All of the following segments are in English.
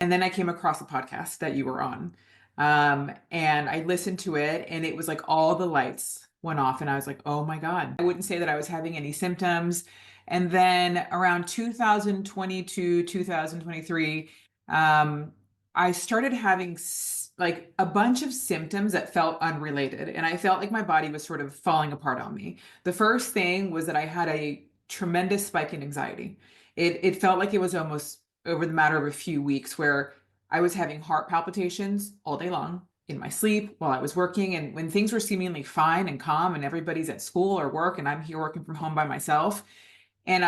And then I came across a podcast that you were on. And I listened to it, and it was like all the lights went off, and I was like, oh my God. I wouldn't say that I was having any symptoms. And then around 2022, 2023, I started having like a bunch of symptoms that felt unrelated. And I felt like my body was sort of falling apart on me. The first thing was that I had a tremendous spike in anxiety. It felt like it was almost over the matter of a few weeks where I was having heart palpitations all day long in my sleep while I was working. And when things were seemingly fine and calm and everybody's at school or work and I'm here working from home by myself, and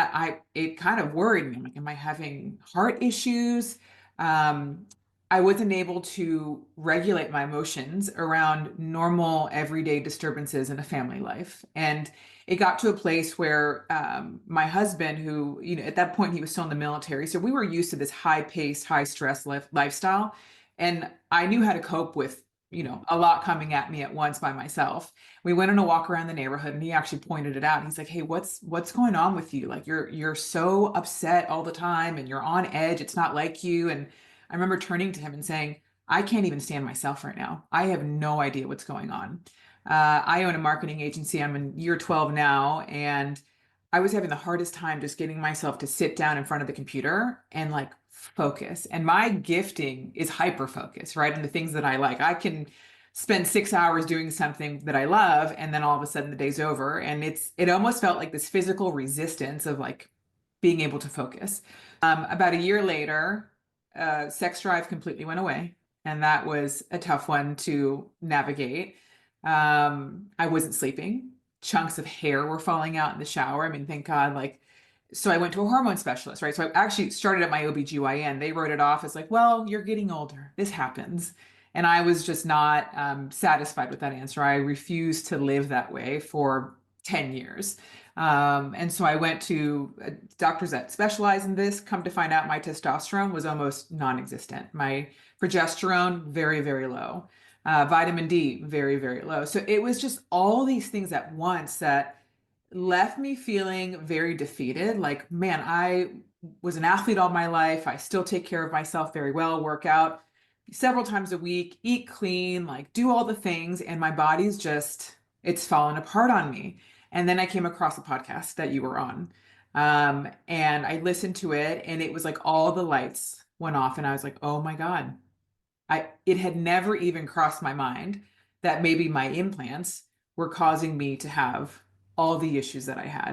it kind of worried me. I'm like, am I having heart issues? Um, I wasn't able to regulate my emotions around normal everyday disturbances in a family life. And it got to a place where my husband, who, at that point he was still in the military, so we were used to this high paced, high stress lifestyle. And I knew how to cope with, a lot coming at me at once by myself. We went on a walk around the neighborhood, and he actually pointed it out. He's like, hey, what's going on with you? Like you're so upset all the time and you're on edge. It's not like you. And I remember turning to him and saying, I can't even stand myself right now. I have no idea what's going on. I own a marketing agency. I'm in year 12 now, and I was having the hardest time just getting myself to sit down in front of the computer and like focus. And my gifting is hyper focus, right? And the things that I like. I can spend 6 hours doing something that I love, and then all of a sudden the day's over. And it almost felt like this physical resistance of like being able to focus. About a year later, sex drive completely went away. And that was a tough one to navigate. I wasn't sleeping. Chunks of hair were falling out in the shower. I mean, thank God, like, so I went to a hormone specialist, right? So I actually started at my OBGYN. They wrote it off as like, well, you're getting older. This happens. And I was just not satisfied with that answer. I refused to live that way for 10 years. And so I went to doctors that specialize in this. Come to find out, my testosterone was almost non existent. My progesterone, very, very low. Vitamin D, very, very low. So it was just all these things at once that left me feeling very defeated. Like, man, I was an athlete all my life. I still take care of myself very well, work out several times a week, eat clean, like do all the things. And my body's just, it's fallen apart on me. And then I came across a podcast that you were on. And I listened to it, and it was like all the lights went off. And I was like, oh my God. It had never even crossed my mind that maybe my implants were causing me to have all the issues that I had.